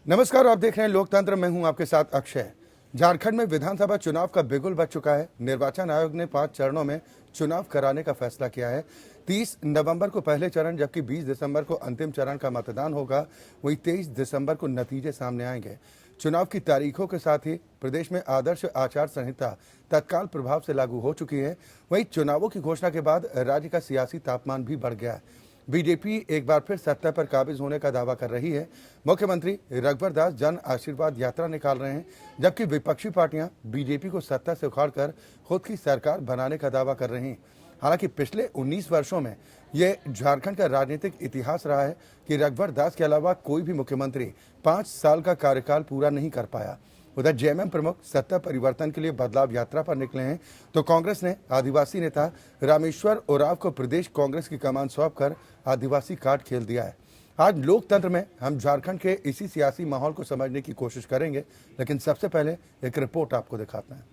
नमस्कार, आप देख रहे हैं लोकतंत्र। मैं हूं आपके साथ अक्षय। झारखंड में विधानसभा चुनाव का बिगुल बज चुका है। निर्वाचन आयोग ने 5 चरणों में चुनाव कराने का फैसला किया है। 30 नवंबर को पहले चरण जबकि 20 दिसंबर को अंतिम चरण का मतदान होगा। वहीं 23 दिसंबर को नतीजे सामने आएंगे। चुनाव की तारीखों के साथ ही प्रदेश में आदर्श आचार संहिता तत्काल प्रभाव से लागू हो चुकी है। वहीं चुनावों की घोषणा के बाद राज्य का सियासी तापमान भी बढ़ गया है। बीजेपी एक बार फिर सत्ता पर काबिज होने का दावा कर रही है। मुख्यमंत्री रघुवर दास जन आशीर्वाद यात्रा निकाल रहे हैं, जबकि विपक्षी पार्टियां बीजेपी को सत्ता से उखाड़कर खुद की सरकार बनाने का दावा कर रही हैं। हालांकि पिछले 19 वर्षों में ये झारखंड का राजनीतिक इतिहास रहा है कि रघुवर दास के अलावा कोई भी मुख्यमंत्री 5 साल का कार्यकाल पूरा नहीं कर पाया। उधर जेएमएम प्रमुख सत्ता परिवर्तन के लिए बदलाव यात्रा पर निकले हैं, तो कांग्रेस ने आदिवासी नेता रामेश्वर उरांव को प्रदेश कांग्रेस की कमान सौंपकर आदिवासी कार्ड खेल दिया है। आज लोकतंत्र में हम झारखंड के इसी सियासी माहौल को समझने की कोशिश करेंगे, लेकिन सबसे पहले एक रिपोर्ट आपको दिखाते हैं।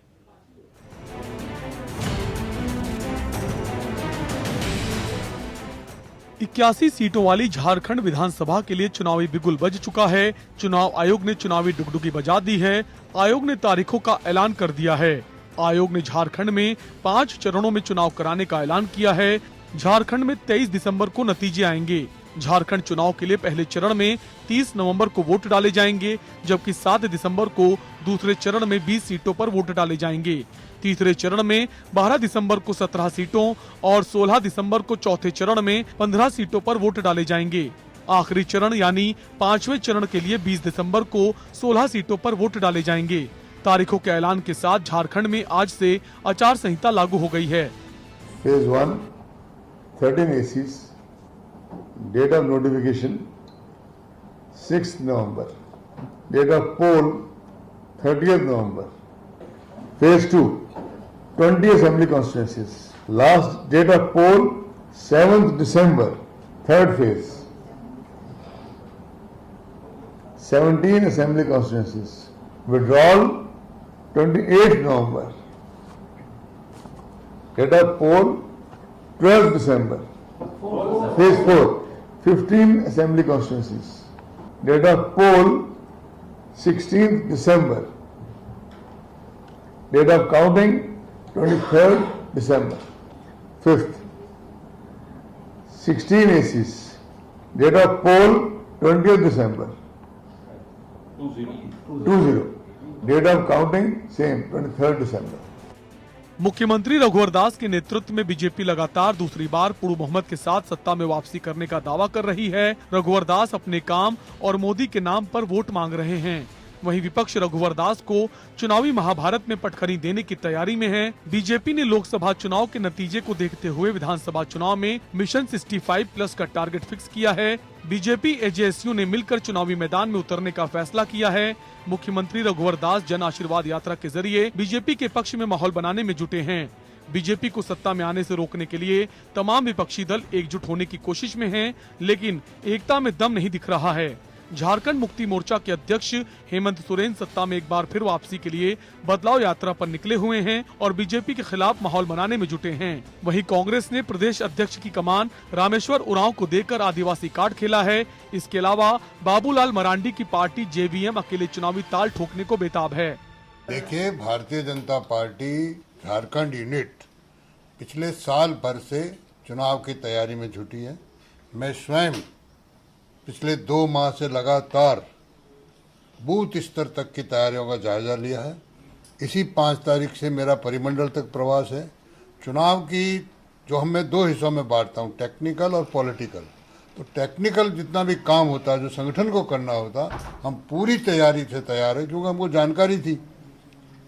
इक्यासी सीटों वाली झारखंड विधानसभा के लिए चुनावी बिगुल बज चुका है। चुनाव आयोग ने चुनावी डुगडुगी बजा दी है। आयोग ने तारीखों का ऐलान कर दिया है। आयोग ने झारखंड में 5 चरणों में चुनाव कराने का ऐलान किया है। झारखंड में 23 दिसंबर को नतीजे आएंगे। झारखंड चुनाव के लिए पहले चरण में 30 नवंबर को वोट डाले जाएंगे, जबकि 7 दिसंबर को दूसरे चरण में 20 सीटों पर वोट डाले जाएंगे। तीसरे चरण में 12 दिसंबर को 17 सीटों और 16 दिसंबर को चौथे चरण में 15 सीटों पर वोट डाले जाएंगे। आखिरी चरण यानी 5वें चरण के लिए 20 दिसंबर को 16 सीटों पर वोट डाले जाएंगे। तारीखों के ऐलान के साथ झारखंड में आज से आचार संहिता लागू हो गई है। Phase 1, 13 ACs, date of notification 6th November, date of poll 30th November. Phase 2, 20 assembly constituencies, last date of poll 7th December, third phase. 17 assembly constituencies, withdrawal 28th November, date of poll 12th December. Phase 4, 15 assembly constituencies, date of poll 16th December, date of counting 23rd December. 5th, 16 ACs, date of poll 20th December. 20. Date of counting same 23rd December. मुख्यमंत्री रघुवर दास के नेतृत्व में BJP लगातार दूसरी बार पूर्ण बहुमत के साथ सत्ता में वापसी करने का दावा कर रही है। रघुवर दास अपने काम और मोदी के नाम पर वोट मांग रहे हैं। वहीं विपक्ष रघुवर दास को चुनावी महाभारत में पटखनी देने की तैयारी में है। बीजेपी ने लोकसभा चुनाव के नतीजे को देखते हुए विधानसभा चुनाव में मिशन 65+ का टारगेट फिक्स किया है। बीजेपी एजेएसयू ने मिलकर चुनावी मैदान में उतरने का फैसला किया है। मुख्यमंत्री रघुवर दास जन आशीर्वाद यात्रा के जरिए बीजेपी के पक्ष में माहौल बनाने में जुटे हैं। बीजेपी को सत्ता में आने से रोकने के लिए तमाम विपक्षी दल एकजुट होने की कोशिश में हैं, लेकिन एकता में दम नहीं दिख रहा है। झारखंड मुक्ति मोर्चा के अध्यक्ष हेमंत सोरेन सत्ता में एक बार फिर वापसी के लिए बदलाव यात्रा पर निकले हुए हैं और बीजेपी के खिलाफ माहौल बनाने में जुटे हैं। वहीं कांग्रेस ने प्रदेश अध्यक्ष की कमान रामेश्वर उरांव को देकर आदिवासी कार्ड खेला है। इसके अलावा बाबूलाल मरांडी की पार्टी जेवीएम अकेले चुनावी ताल ठोकने को बेताब है। देखिए, भारतीय जनता पार्टी झारखंड यूनिट पिछले साल भर से चुनाव की तैयारी में जुटी है। मैं स्वयं पिछले 2 माह से लगातार बूथ स्तर तक की तैयारियों का जायजा लिया है। इसी 5 तारीख से मेरा परिमंडल तक प्रवास है। चुनाव की जो मैं 2 हिस्सों में बांटता हूँ, टेक्निकल और पॉलिटिकल। तो टेक्निकल जितना भी काम होता है, जो संगठन को करना होता, हम पूरी तैयारी से तैयार है, क्योंकि हमको जानकारी थी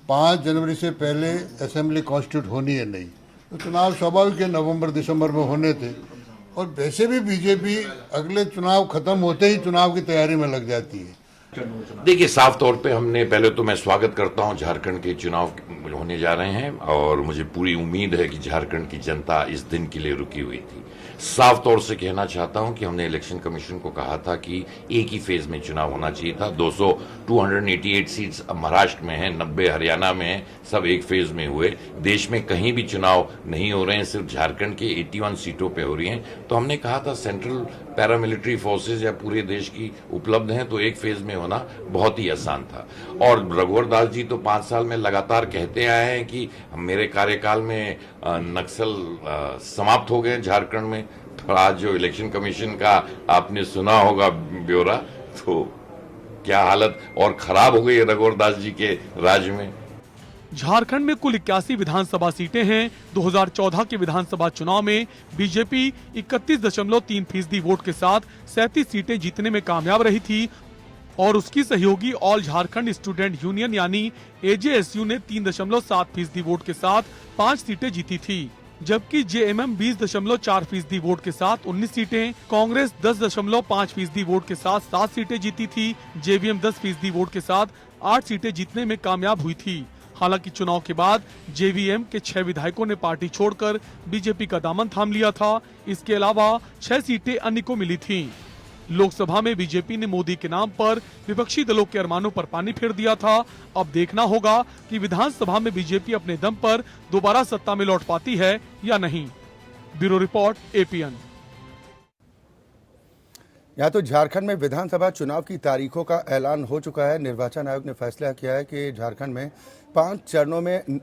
5 जनवरी से पहले असेंबली कॉन्स्टिट्यूट होनी है नहीं, तो चुनाव स्वाभाविक है नवंबर दिसंबर में होने थे। और वैसे भी बीजेपी अगले चुनाव खत्म होते ही चुनाव की तैयारी में लग जाती है। देखिए, साफ तौर पे हमने पहले तो मैं स्वागत करता हूं, झारखंड के चुनाव होने जा रहे हैं और मुझे पूरी उम्मीद है कि झारखंड की जनता इस दिन के लिए रुकी हुई थी। साफ तौर से कहना चाहता हूं कि हमने इलेक्शन कमीशन को कहा था कि एक ही फेज में चुनाव होना चाहिए था। 288 सीट्स अब महाराष्ट्र में हैं, 90 हरियाणा में हैं, सब एक फेज में हुए। देश में कहीं भी चुनाव नहीं हो रहे हैं, सिर्फ झारखंड के 81 सीटों पे हो रही हैं। तो हमने कहा था सेंट्रल पैरामिलिट्री फोर्सेज या पूरे देश की उपलब्ध हैं, तो एक फेज में होना बहुत ही आसान था। और रघुवर दास जी तो 5 साल में लगातार कहते आए हैं कि मेरे कार्यकाल में नक्सल समाप्त हो गए झारखंड में। तो आज जो इलेक्शन कमीशन का आपने सुना होगा ब्यौरा, तो क्या हालत और खराब हो गई है रघुवर दास जी के राज्य में। झारखंड में कुल 81 विधानसभा सीटें हैं। 2014 के विधानसभा चुनाव में बीजेपी 31.3% वोट के साथ 37 सीटें जीतने में कामयाब रही थी और उसकी सहयोगी ऑल झारखंड स्टूडेंट यूनियन यानी एजेएसयू ने 3.7% वोट के साथ 5 सीटें जीती थी, जबकि जेएमएम 20.4% वोट के साथ 19 सीटें, कांग्रेस 10.5% वोट के साथ 7 सीटें जीती थी, जेवीएम 10% वोट के साथ 8 सीटें जीतने में कामयाब हुई थी। हालांकि चुनाव के बाद जेवीएम के 6 विधायकों ने पार्टी छोड़कर बीजेपी का दामन थाम लिया था। इसके अलावा 6 सीटें अन्य को मिली थीं। लोकसभा में बीजेपी ने मोदी के नाम पर विपक्षी दलों के अरमानों पर पानी फेर दिया था। अब देखना होगा कि विधानसभा में बीजेपी अपने दम पर दोबारा सत्ता में लौट पाती है या नहीं। Bureau report, APN. यहाँ तो झारखंड में विधानसभा चुनाव की तारीखों का ऐलान हो चुका है। निर्वाचन आयोग ने फैसला किया है कि झारखंड में 5 चरणों में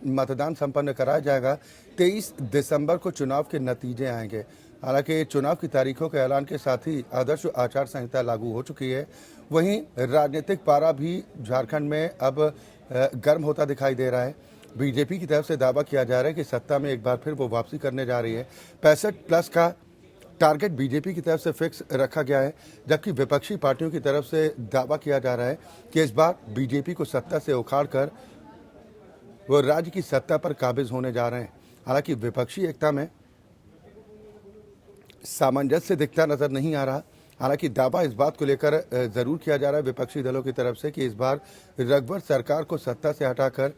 मतदान संपन्न कराया जाएगा। 23 दिसंबर को चुनाव के नतीजे आएंगे। हालांकि चुनाव की तारीखों के ऐलान के साथ ही आदर्श आचार संहिता लागू हो चुकी है। वहीं राजनीतिक पारा भी झारखंड में अब गर्म होता दिखाई दे रहा है। बीजेपी की तरफ से दावा किया जा रहा है कि सत्ता में एक बार फिर वो वापसी करने जा रही है। 65+ का टारगेट बीजेपी की तरफ से फिक्स रखा गया है, जबकि विपक्षी पार्टियों की तरफ से दावा किया जा रहा है कि इस बार बीजेपी को सत्ता से उखाड़कर वो राज्य की सत्ता पर काबिज होने जा रहे हैं। हालांकि विपक्षी एकता में सामंजस्य दिखता नजर नहीं आ रहा। हालांकि दावा इस बात को लेकर जरूर किया जा रहा है विपक्षी दलों की तरफ से कि इस बार रघुवर सरकार को सत्ता से हटाकर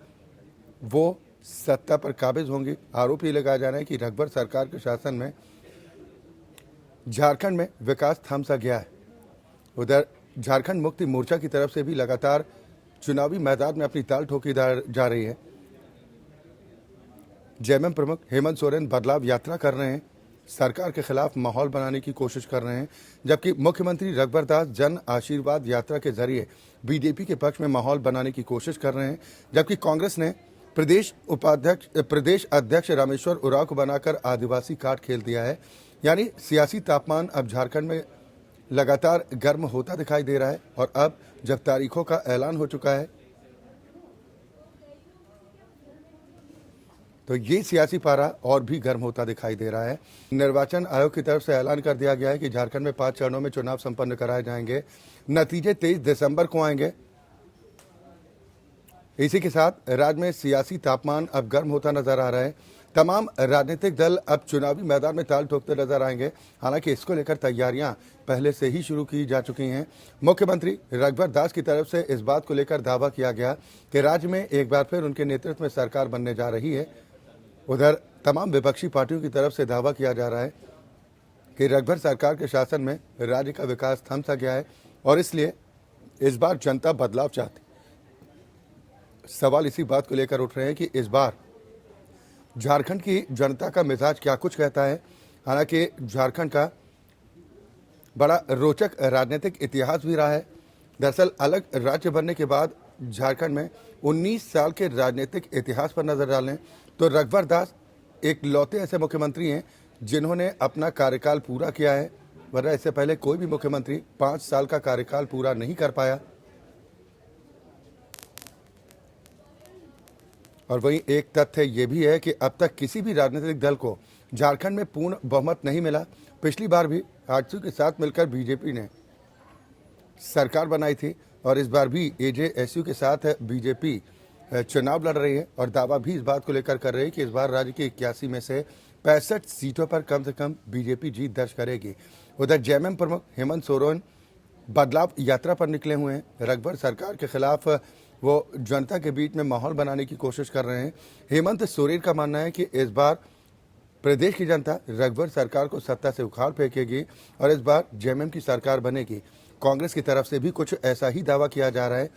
वो सत्ता पर काबिज होंगी। आरोप ये लगाया जा रहा है कि रघुवर सरकार के शासन में झारखंड में विकास थम सा गया है। उधर झारखंड मुक्ति मोर्चा की तरफ से भी लगातार चुनावी मैदान में अपनी ताल ठोकी जा रही है। जेएमएम प्रमुख हेमंत सोरेन बदलाव यात्रा कर रहे हैं, सरकार के खिलाफ माहौल बनाने की कोशिश कर रहे हैं, जबकि मुख्यमंत्री रघुवर दास जन आशीर्वाद यात्रा के जरिए बीजेपी के पक्ष में माहौल बनाने की कोशिश कर रहे हैं, जबकि कांग्रेस ने प्रदेश अध्यक्ष रामेश्वर उरांव को बनाकर आदिवासी कार्ड खेल दिया है। यानी सियासी तापमान अब झारखंड में लगातार गर्म होता दिखाई दे रहा है और अब जब तारीखों का ऐलान हो चुका है तो ये सियासी पारा और भी गर्म होता दिखाई दे रहा है। निर्वाचन आयोग की तरफ से ऐलान कर दिया गया है कि झारखंड में 5 चरणों में चुनाव संपन्न कराए जाएंगे। नतीजे 23 दिसंबर को आएंगे। इसी के साथ राज्य में सियासी तापमान अब गर्म होता नजर आ रहा है। तमाम राजनीतिक दल अब चुनावी मैदान में ताल ठोकते नजर आएंगे। हालांकि इसको लेकर तैयारियां पहले से ही शुरू की जा चुकी हैं। मुख्यमंत्री रघुवर दास की तरफ से इस बात को लेकर दावा किया गया कि राज्य में एक बार फिर उनके नेतृत्व में सरकार बनने जा रही है। उधर तमाम विपक्षी पार्टियों की तरफ से दावा किया जा रहा है कि रघुवर सरकार के शासन में राज्य का विकास थम सा गया है और इसलिए इस बार जनता बदलाव चाहती। सवाल इसी बात को लेकर उठ रहे हैं कि इस बार झारखंड की जनता का मिजाज क्या कुछ कहता है। हालांकि झारखंड का बड़ा रोचक राजनीतिक इतिहास भी रहा है। दरअसल अलग राज्य बनने के बाद झारखंड में 19 साल के राजनीतिक इतिहास पर नजर डालें तो रघुवर दास एक लौते ऐसे मुख्यमंत्री हैं जिन्होंने अपना कार्यकाल पूरा किया है, वरना इससे पहले कोई भी मुख्यमंत्री 5 साल का कार्यकाल पूरा नहीं कर पाया। और वहीं एक तथ्य ये भी है कि अब तक किसी भी राजनीतिक दल को झारखंड में पूर्ण बहुमत नहीं मिला। पिछली बार भी आजसू के साथ मिलकर बीजेपी ने सरकार बनाई थी और इस बार भी एजेएसयू के साथ बीजेपी चुनाव लड़ रही है और दावा भी इस बात को लेकर कर रही है कि इस बार राज्य की 81 में से 65 सीटों पर कम से कम बीजेपी जीत दर्ज करेगी। उधर जेएमएम प्रमुख हेमंत सोरेन बदलाव यात्रा पर निकले हुए हैं। रघुवर सरकार के खिलाफ वो जनता के बीच में माहौल बनाने की कोशिश कर रहे हैं। हेमंत सोरेन का मानना है कि इस बार प्रदेश की जनता रघुवर सरकार को सत्ता से उखाड़ फेंकेगी और इस बार जेएमएम की सरकार बनेगी। कांग्रेस की तरफ से भी कुछ ऐसा ही दावा किया जा रहा है।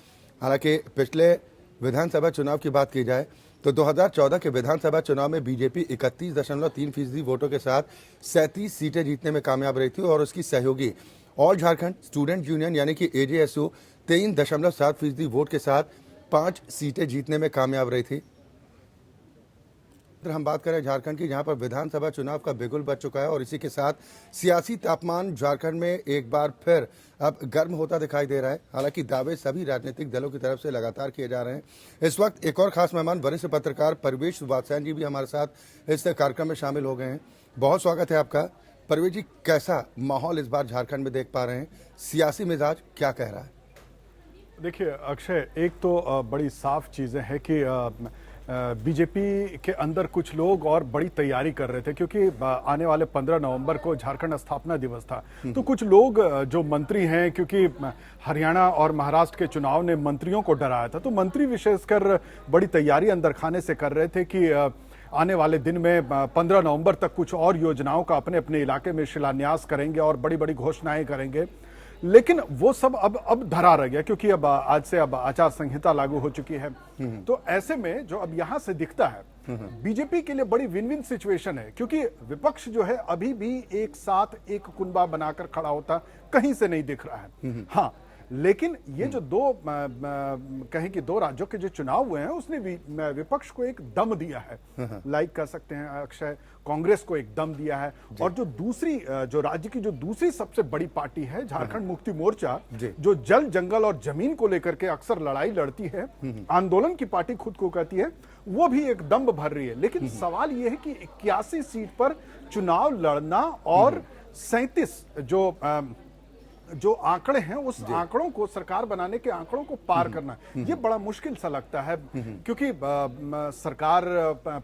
हालांकि पिछले विधानसभा चुनाव की बात की जाए तो 2014 के विधानसभा चुनाव में बीजेपी 31.3% वोटों के साथ 37 सीटें जीतने में कामयाब रही थी और उसकी सहयोगी ऑल झारखंड स्टूडेंट यूनियन यानी कि एजेएसयू 3.7% वोट के साथ 5 सीटें जीतने में कामयाब रही थी। हम बात करें झारखंड की, जहां पर विधानसभा चुनाव का बिगुल बज चुका है और इसी के साथ सियासी तापमान झारखंड में एक बार फिर अब गर्म होता दिखाई दे रहा है। हालांकि दावे सभी राजनीतिक दलों की तरफ से लगातार किए जा रहे हैं। इस वक्त एक और खास मेहमान वरिष्ठ पत्रकार परवेश वात्स्यायन जी भी हमारे साथ इस कार्यक्रम में शामिल हो गए हैं। बहुत स्वागत है आपका। परवेश जी, कैसा माहौल इस बार झारखंड में देख पा रहे हैं? सियासी मिजाज क्या कह रहा है? देखिए अक्षय, एक तो बड़ी साफ चीज़ें हैं कि बीजेपी के अंदर कुछ लोग और बड़ी तैयारी कर रहे थे, क्योंकि आने वाले 15 नवंबर को झारखंड स्थापना दिवस था। तो कुछ लोग जो मंत्री हैं, क्योंकि हरियाणा और महाराष्ट्र के चुनाव ने मंत्रियों को डराया था, तो मंत्री विशेषकर बड़ी तैयारी अंदर खाने से कर रहे थे कि आने वाले दिन में 15 नवंबर तक कुछ और योजनाओं का अपने अपने इलाके में शिलान्यास करेंगे और बड़ी बड़ी घोषणाएं करेंगे। लेकिन वो सब अब धरा रह गया, क्योंकि अब आज से अब आचार संहिता लागू हो चुकी है। तो ऐसे में जो अब यहां से दिखता है, बीजेपी के लिए बड़ी विन विन सिचुएशन है, क्योंकि विपक्ष जो है अभी भी एक साथ एक कुनबा बनाकर खड़ा होता कहीं से नहीं दिख रहा है। हाँ, लेकिन ये जो कहें कि दो राज्यों के जो चुनाव हुए हैं, उसने विपक्ष को एक दम दिया है। लाइक कर सकते हैं अक्षय, कांग्रेस को एक दम दिया है। और जो दूसरी जो राज्य की जो दूसरी सबसे बड़ी पार्टी है, झारखंड मुक्ति मोर्चा, जो जल जंगल और जमीन को लेकर के अक्सर लड़ाई लड़ती है, आंदोलन की पार्टी खुद को कहती है, वो भी एक दम भर रही है। लेकिन सवाल यह है कि 81 सीट पर चुनाव लड़ना और 37 जो आंकड़े हैं, उस आंकड़ों को, सरकार बनाने के आंकड़ों को पार करना, ये बड़ा मुश्किल सा लगता है। क्योंकि सरकार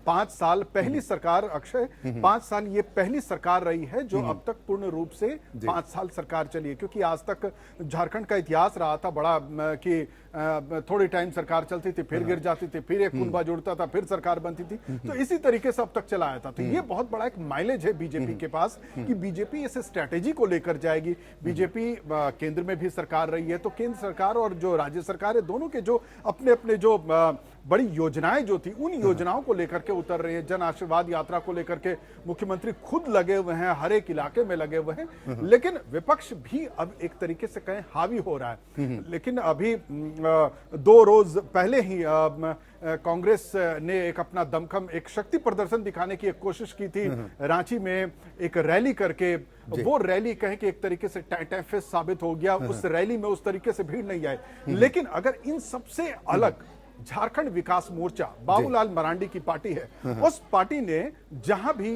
5 साल, पहली सरकार अक्षय 5 साल ये पहली सरकार रही है जो अब तक पूर्ण रूप से 5 साल सरकार चली है। क्योंकि आज तक झारखंड का इतिहास रहा था बड़ा कि थोड़ी टाइम सरकार चलती थी, फिर गिर जाती थी, फिर एक कुनबा जुड़ता था, फिर सरकार बनती थी। तो इसी तरीके से अब तक चला आया था। तो ये बहुत बड़ा एक माइलेज है बीजेपी के पास कि बीजेपी इस स्ट्रैटेजी को लेकर जाएगी। बीजेपी केंद्र में भी सरकार रही है, तो केंद्र सरकार और जो राज्य सरकार है, दोनों के जो अपने अपने जो बड़ी योजनाएं जो थी, उन योजनाओं को लेकर के उतर रही है। जन आशीर्वाद यात्रा को लेकर के मुख्यमंत्री खुद लगे हुए हैं, हर एक इलाके में लगे हुए हैं। लेकिन विपक्ष भी अब एक तरीके से कहें हावी हो रहा है। लेकिन अभी 2 रोज पहले ही कांग्रेस ने एक अपना दमखम, एक शक्ति प्रदर्शन दिखाने की एक कोशिश की थी रांची में, एक रैली करके। वो रैली कहें कि एक तरीके से टैफेस साबित हो गया। उस रैली में उस तरीके से भीड़ नहीं आई। लेकिन अगर इन सबसे अलग झारखंड विकास मोर्चा, बाबूलाल मरांडी की पार्टी है, उस पार्टी ने जहां भी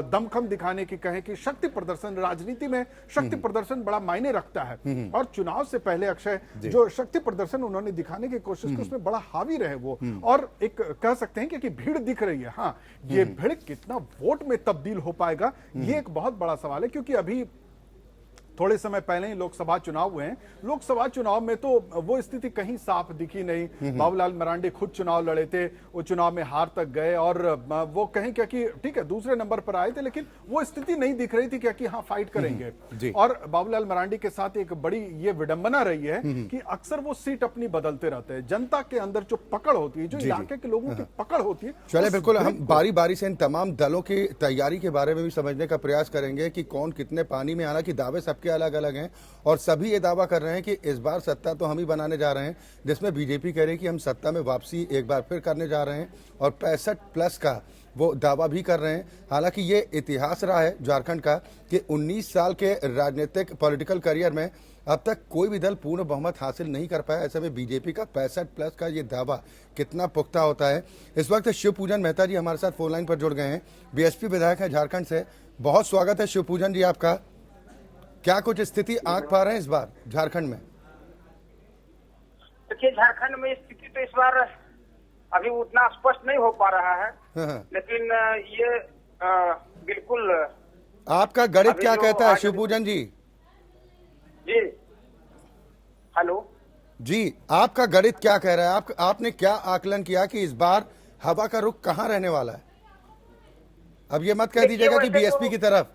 दमखम दिखाने की कहें कि शक्ति प्रदर्शन, राजनीति में शक्ति प्रदर्शन बड़ा मायने रखता है। और चुनाव से पहले अक्षय जो शक्ति प्रदर्शन उन्होंने दिखाने की कोशिश की, उसमें बड़ा हावी रहे वो। और एक कह सकते हैं कि भीड़ दिख रही है। हाँ, ये भीड़ कितना वोट में तब्दील हो पाएगा, ये एक बहुत बड़ा सवाल है। क्योंकि अभी थोड़े समय पहले ही लोकसभा चुनाव हुए हैं। लोकसभा चुनाव में तो वो स्थिति कहीं साफ दिखी नहीं। बाबूलाल मरांडी खुद चुनाव लड़े थे, वो चुनाव में हार तक गए और वो कहें क्या कि ठीक है दूसरे नंबर पर आए थे, लेकिन वो स्थिति नहीं दिख रही थी क्या कि हाँ फाइट करेंगे। और बाबूलाल मरांडी के साथ एक बड़ी ये विडंबना रही है कि अक्सर वो सीट अपनी बदलते रहते हैं। जनता के अंदर जो पकड़ होती है, जो इलाके के लोगों की पकड़ होती है। चलिए, बिल्कुल हम बारी बारी से इन तमाम दलों की तैयारी के बारे में भी समझने का प्रयास करेंगे कि कौन कितने पानी में। हालांकि दावे सबके अलग अलग हैं और सभी ये दावा कर रहे हैं कि इस बार सत्ता तो हम ही बनाने जा रहे हैं, जिसमें बीजेपी कह रही है कि हम सत्ता में वापसी एक बार फिर करने जा रहे हैं और 65+ का वो दावा भी कर रहे हैं। हालांकि ये इतिहास रहा है झारखंड का कि 19 साल के राजनीतिक पॉलिटिकल करियर में अब तक कोई भी दल पूर्ण बहुमत हासिल नहीं कर पाया। ऐसे में बीजेपी का 65+ का ये दावा कितना पुख्ता होता है। इस वक्त शिवपूजन मेहता जी हमारे साथ फोन लाइन पर जुड़ गए हैं, बीएसपी विधायक है झारखंड से। बहुत स्वागत है शिवपूजन जी आपका। क्या कुछ स्थिति आंक पा रहे हैं इस बार झारखंड में? देखिए, झारखंड में स्थिति तो इस बार अभी उतना स्पष्ट नहीं हो पा रहा है। लेकिन ये बिल्कुल। आपका गणित क्या कहता है शिवपूजन जी? जी हेलो जी, आपका गणित क्या कह रहा है? आपने क्या आकलन किया कि इस बार हवा का रुख कहाँ रहने वाला है? अब ये मत कह दीजिएगा कि वैसे बीएसपी तो- की तरफ।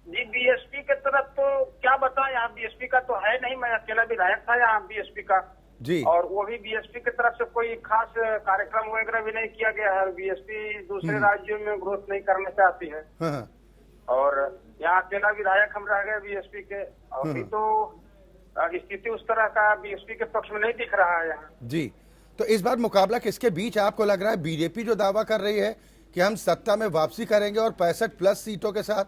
जी बीएसपी की तरफ तो क्या बताएं, यहाँ बीएसपी का तो है नहीं, मैं अकेला विधायक था यहाँ बीएसपी का जी। और वो भी बीएसपी की तरफ से कोई खास कार्यक्रम वगैरह भी नहीं किया गया है। बीएसपी दूसरे राज्यों में ग्रोथ नहीं करना चाहती है हाँ हाँ। और यहाँ अकेला विधायक हम रह गए बीएसपी के। अभी तो स्थिति उस तरह का बीएसपी के पक्ष में नहीं दिख रहा है यहाँ। जी, तो इस बार मुकाबला किसके बीच आपको लग रहा है? बीजेपी जो दावा कर रही है कि हम सत्ता में वापसी करेंगे और 65+ सीटों के साथ,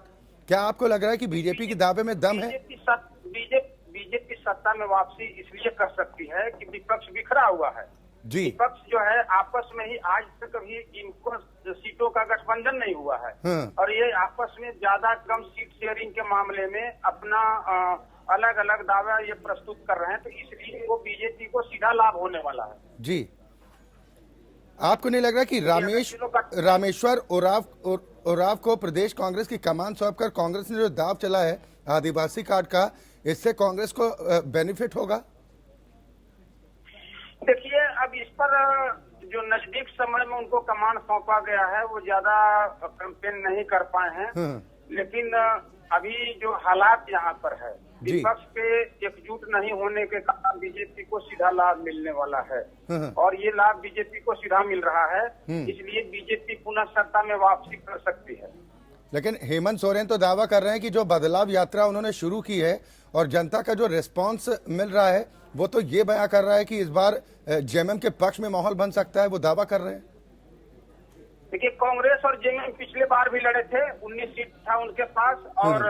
क्या आपको लग रहा है कि बीजेपी के दावे में दम है? बीजेपी सत्ता में वापसी इसलिए कर सकती है कि विपक्ष बिखरा हुआ है। जी। विपक्ष जो है आपस में ही आज तक कभी इनको सीटों का गठबंधन नहीं हुआ है हाँ। और ये आपस में ज्यादा कम सीट शेयरिंग के मामले में अपना अलग अलग दावा ये प्रस्तुत कर रहे हैं, तो इसलिए वो बीजेपी को सीधा लाभ होने वाला है। जी, आपको नहीं लग रहा कि रामेश्वर उरांव को प्रदेश कांग्रेस की कमान सौंपकर कांग्रेस ने जो दाव चला है आदिवासी कार्ड का, इससे कांग्रेस को बेनिफिट होगा? देखिए, अब इस पर जो नजदीक समय में उनको कमान सौंपा गया है वो ज्यादा कैंपेन नहीं कर पाए हैं, लेकिन अभी जो हालात यहाँ पर है, विपक्ष के एकजुट नहीं होने के कारण बीजेपी को सीधा लाभ मिलने वाला है और ये लाभ बीजेपी को सीधा मिल रहा है, इसलिए बीजेपी पुनः सत्ता में वापसी कर सकती है। लेकिन हेमंत सोरेन तो दावा कर रहे हैं कि जो बदलाव यात्रा उन्होंने शुरू की है और जनता का जो रिस्पांस मिल रहा है वो तो ये बयां कर रहा है कि इस बार जेएमएम के पक्ष में माहौल बन सकता है, वो दावा कर रहे हैं। देखिए, कांग्रेस और जेएमएम पिछले बार भी लड़े थे, 19 सीट था उनके पास और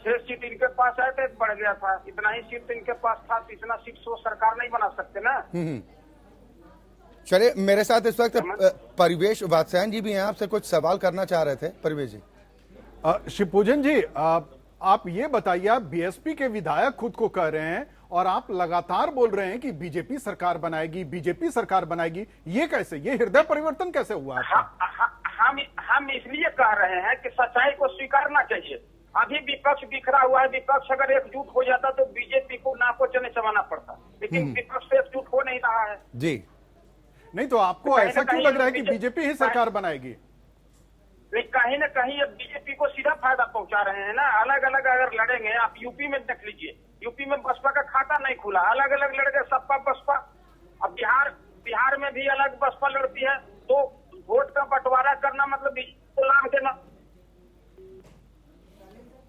6 सीट इनके पास आए थे, बढ़ गया था। इतना ही सीट इनके पास था, तो इतना सीट से वो सरकार नहीं बना सकते ना। चलिए, मेरे साथ इस वक्त परिवेश वात्स्यायन जी भी हैं, आपसे कुछ सवाल करना चाह रहे थे। परिवेश जी। शिवपूजन जी, आप ये बताइए, आप बीएसपी के विधायक खुद को कह रहे हैं और आप लगातार बोल रहे हैं कि बीजेपी सरकार बनाएगी, बीजेपी सरकार बनाएगी, ये कैसे, ये हृदय परिवर्तन कैसे हुआ? हम इसलिए कह रहे हैं कि सच्चाई को स्वीकारना चाहिए। अभी विपक्ष बिखरा हुआ है, विपक्ष अगर एकजुट हो जाता तो बीजेपी को नाको चने चबाना पड़ता, लेकिन विपक्ष से एकजुट हो नहीं रहा है। जी, नहीं तो आपको ऐसा क्यों लग रहा है कि बीजेपी ही सरकार बनाएगी? कहीं न कहीं अब बीजेपी को सीधा फायदा पहुंचा रहे हैं ना। अलग अलग अगर लड़ेंगे, आप यूपी में देख लीजिए, यूपी में बसपा का खाता नहीं खुला, अलग अलग लड़ गए सपा बसपा। अब बिहार में भी अलग बसपा लड़ती है, तो वोट का बंटवारा करना मतलब बीजेपी को लाभ देना।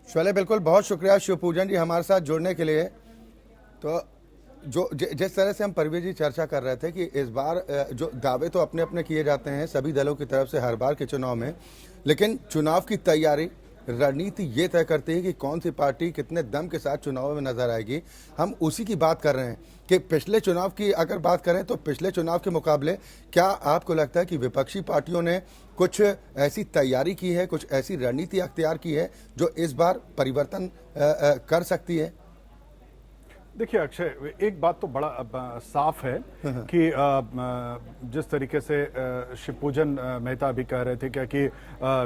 चलिए, बिल्कुल, बहुत शुक्रिया शिवपूजन जी हमारे साथ जुड़ने के लिए। तो जिस तरह से हम परवेज जी चर्चा कर रहे थे कि इस बार जो दावे तो अपने अपने किए जाते हैं सभी दलों की तरफ से हर बार के चुनाव में, लेकिन चुनाव की तैयारी रणनीति ये तय करती है कि कौन सी पार्टी कितने दम के साथ चुनाव में नजर आएगी। हम उसी की बात कर रहे हैं कि पिछले चुनाव की अगर बात करें तो पिछले चुनाव के मुकाबले क्या आपको लगता है कि विपक्षी पार्टियों ने कुछ ऐसी तैयारी की है, कुछ ऐसी रणनीति अख्तियार की है जो इस बार परिवर्तन कर सकती है? देखिए अक्षय, एक बात तो बड़ा साफ है कि जिस तरीके से शिवपूजन मेहता भी कह रहे थे क्या कि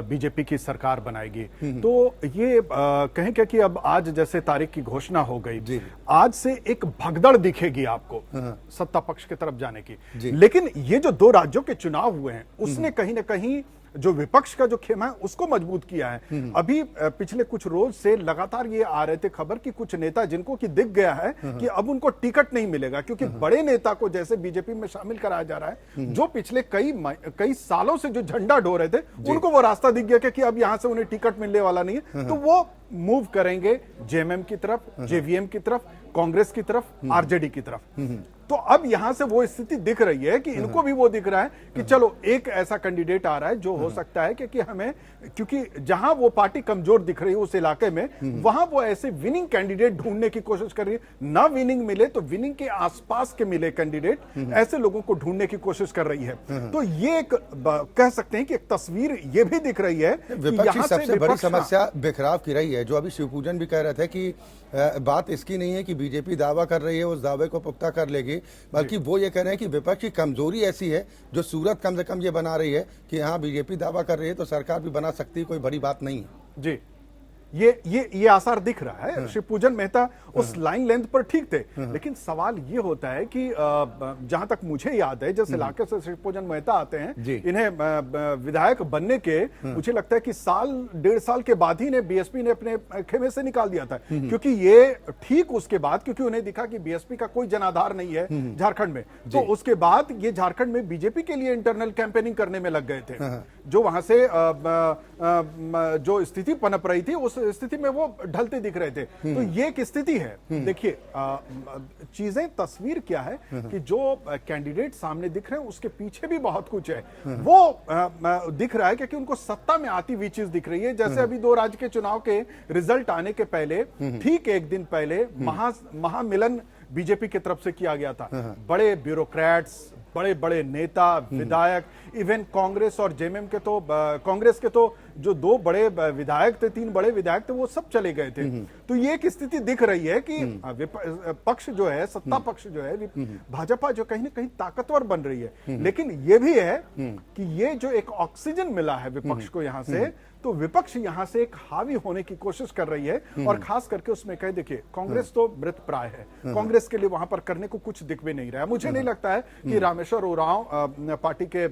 बीजेपी की सरकार बनाएगी, तो ये कहें क्या कि अब आज जैसे तारीख की घोषणा हो गई, आज से एक भगदड़ दिखेगी आपको सत्ता पक्ष की तरफ जाने की। लेकिन ये जो 2 राज्यों के चुनाव हुए हैं उसने कहीं ना कहीं जो विपक्ष का जो खेमा है उसको मजबूत किया है। अभी पिछले कुछ रोज से लगातार ये आ रहे थे खबर कि कुछ नेता जिनको कि दिख गया है कि अब उनको टिकट नहीं मिलेगा, क्योंकि बड़े नेता को जैसे बीजेपी में शामिल कराया जा रहा है, जो पिछले कई सालों से जो झंडा ढो रहे थे उनको वो रास्ता दिख गया कि अब यहां से उन्हें टिकट मिलने वाला नहीं है, तो वो मूव करेंगे जेएमएम की तरफ, जेवीएम की तरफ, कांग्रेस की तरफ, आरजेडी की तरफ। तो अब यहां से वो स्थिति दिख रही है कि इनको भी वो दिख रहा है कि चलो एक ऐसा कैंडिडेट आ रहा है जो हो सकता है कि हमें, क्योंकि जहां वो पार्टी कमजोर दिख रही है उस इलाके में, वहां वो ऐसे विनिंग कैंडिडेट ढूंढने की कोशिश कर रही है। ना विनिंग मिले तो विनिंग के आसपास के मिले कैंडिडेट, ऐसे लोगों को ढूंढने की कोशिश कर रही है। तो ये एक कह सकते हैं कि एक तस्वीर ये भी दिख रही है। विपक्ष की सबसे बड़ी समस्या बिखराव की रही है, जो अभी शिवपूजन भी कह रहे थे कि बात इसकी नहीं है कि बीजेपी दावा कर रही है उस दावे को पुख्ता कर लेगी, बल्कि वो ये कह रहे हैं कि विपक्ष की कमजोरी ऐसी है जो सूरत कम से कम ये बना रही है कि हाँ बीजेपी दावा कर रही है तो सरकार भी बना सकती है, कोई बड़ी बात नहीं है। जी ये आसार दिख रहा है। शिवपूजन मेहता उस लाइन लेंथ पर ठीक थे, लेकिन सवाल ये होता है कि जहां तक मुझे याद है, जिस इलाके से शिवपूजन मेहता आते हैं, इन्हें विधायक बनने के मुझे लगता है कि साल 1.5 साल के बाद ही ने बीएसपी ने अपने खेमे से निकाल दिया था, क्योंकि ये ठीक उसके बाद, क्योंकि उन्हें दिखा कि बीएसपी का कोई जनाधार नहीं है झारखंड में, तो उसके बाद ये झारखंड में बीजेपी के लिए इंटरनल कैंपेनिंग करने में लग गए थे। जो वहां से जो स्थिति पनप रही थी, उस स्थिति में वो ढलते दिख रहे थे। तो ये एक स्थिति है। देखिए, चीजें, तस्वीर क्या है कि जो कैंडिडेट सामने दिख रहे हैं उसके पीछे भी बहुत कुछ है। वो दिख रहा है क्योंकि उनको सत्ता में आती हुई चीज दिख रही है। जैसे अभी 2 राज्य के चुनाव के रिजल्ट आने के पहले, ठीक एक दिन पहले महामिलन बीजेपी की तरफ से किया गया था। बड़े ब्यूरोक्रेट्स, बड़े बड़े नेता, विधायक, इवन कांग्रेस और जेएमएम के तो, कांग्रेस के तो जो 2 बड़े विधायक थे, 3 बड़े विधायक थे, वो सब चले गए थे। तो ये एक स्थिति दिख रही है कि पक्ष जो है, सत्ता पक्ष जो है, भाजपा जो कहीं ना कहीं ताकतवर बन रही है। लेकिन ये भी है कि ये जो एक ऑक्सीजन मिला है विपक्ष को यहां से, तो विपक्ष यहां से एक हावी होने की कोशिश कर रही है। और खास करके उसमें कहे, देखिए, कांग्रेस तो मृत प्राय है, कांग्रेस के लिए वहां पर करने को कुछ दिख भी नहीं रहा है। मुझे नहीं लगता है कि रामेश्वर उरांव पार्टी के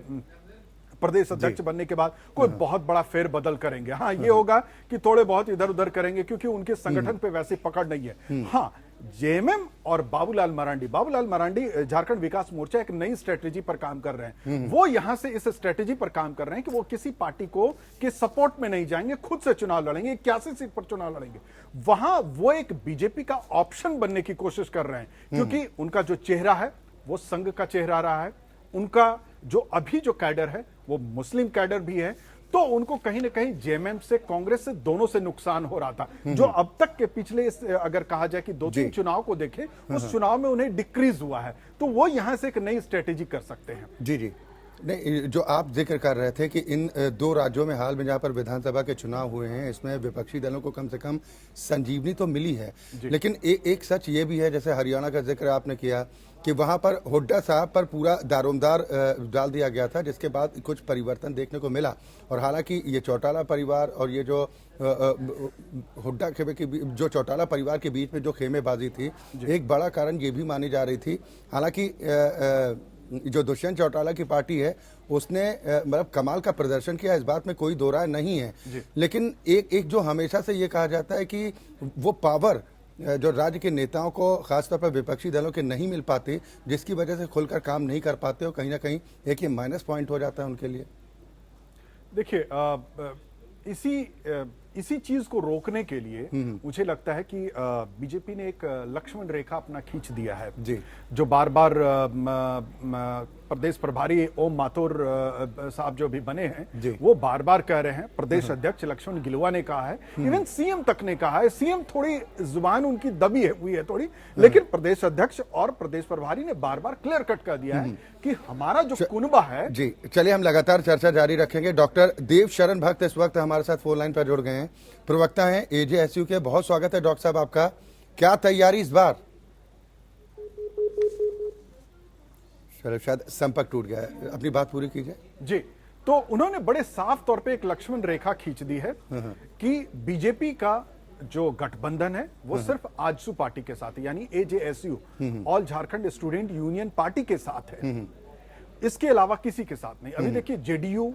प्रदेश अध्यक्ष बनने के बाद कोई बहुत बड़ा फेरबदल करेंगे। हाँ, ये होगा कि थोड़े बहुत इधर उधर करेंगे, क्योंकि उनके संगठन पे वैसी पकड़ नहीं है। हाँ, जेएमएम और बाबूलाल मरांडी झारखंड विकास मोर्चा एक नई स्ट्रेटेजी पर काम कर रहे हैं। वो यहां से इस स्ट्रेटेजी पर काम कर रहे हैं कि वो किसी पार्टी को के सपोर्ट में नहीं जाएंगे, खुद से चुनाव लड़ेंगे, 81 सीट पर चुनाव लड़ेंगे। वहां वो एक बीजेपी का ऑप्शन बनने की कोशिश कर रहे हैं, क्योंकि उनका जो चेहरा है वो संघ का चेहरा रहा है। उनका जो अभी जो कैडर है वो मुस्लिम कैडर भी है। तो उनको कहीं ना कहीं जेएमएम से, कांग्रेस से, दोनों से नुकसान हो रहा था। जो अब तक के पिछले अगर कहा जाए कि 2-3 चुनाव को देखें, उस चुनाव में उन्हें डिक्रीज हुआ है। तो वो यहां से एक नई स्ट्रेटेजी कर सकते हैं। जी। नहीं, जो आप जिक्र कर रहे थे कि इन 2 राज्यों में हाल में जहां पर विधानसभा के चुनाव हुए हैं, इसमें विपक्षी दलों को कम से कम संजीवनी तो मिली है। लेकिन एक सच ये भी है, जैसे हरियाणा का जिक्र आपने किया, कि वहां पर हुड्डा साहब पर पूरा दारोमदार डाल दिया गया था, जिसके बाद कुछ परिवर्तन देखने को मिला। और हालांकि ये चौटाला परिवार और ये जो हुड्डा खेमे की जो चौटाला परिवार के बीच में जो खेमेबाजी थी, एक बड़ा कारण ये भी मानी जा रही थी। हालांकि जो दुष्यंत चौटाला की पार्टी है, उसने मतलब कमाल का प्रदर्शन किया, इस बात में कोई दो राय नहीं है। लेकिन एक जो हमेशा से ये कहा जाता है कि वो पावर जो राज्य के नेताओं को, खासतौर पर विपक्षी दलों के नहीं मिल पाती, जिसकी वजह से खुलकर काम नहीं कर पाते, और कहीं ना कहीं एक ये माइनस पॉइंट हो जाता है उनके लिए। देखिए, इसी चीज को रोकने के लिए मुझे लगता है कि बीजेपी ने एक लक्ष्मण रेखा अपना खींच दिया है जी, जो बार बार प्रदेश प्रभारी ओम माथुर साहब जो भी बने हैं, वो बार बार कह रहे हैं। प्रदेश अध्यक्ष लक्ष्मण गिलुआ ने कहा है, इवन सीएम तक ने कहा है। सीएम थोड़ी जुबान उनकी दबी हुई है थोड़ी, लेकिन प्रदेश अध्यक्ष और प्रदेश प्रभारी ने बार बार क्लियर कट कर दिया है कि हमारा जो कुनबा है। जी चलिए, हम लगातार चर्चा जारी रखेंगे। डॉक्टर देव शरण भक्त इस वक्त हमारे साथ फोन लाइन पर जुड़ गए हैं, प्रवक्ता हैं एजेएसयू के। बहुत स्वागत है डॉक्टर साहब आपका। क्या तैयारी इस बार? शायद संपर्क टूट गया है, अपनी बात पूरी कीजिए। जी, तो उन्होंने बड़े साफ तौर पे एक लक्ष्मण रेखा खींच दी है कि बीजेपी का जो गठबंधन है वो सिर्फ आजसू पार्टी के साथ है, यानी एजेएसयू, ऑल झारखंड स्टूडेंट यूनियन पार्टी के साथ है, इसके अलावा किसी के साथ नहीं। अभी देखिए, जेडीयू,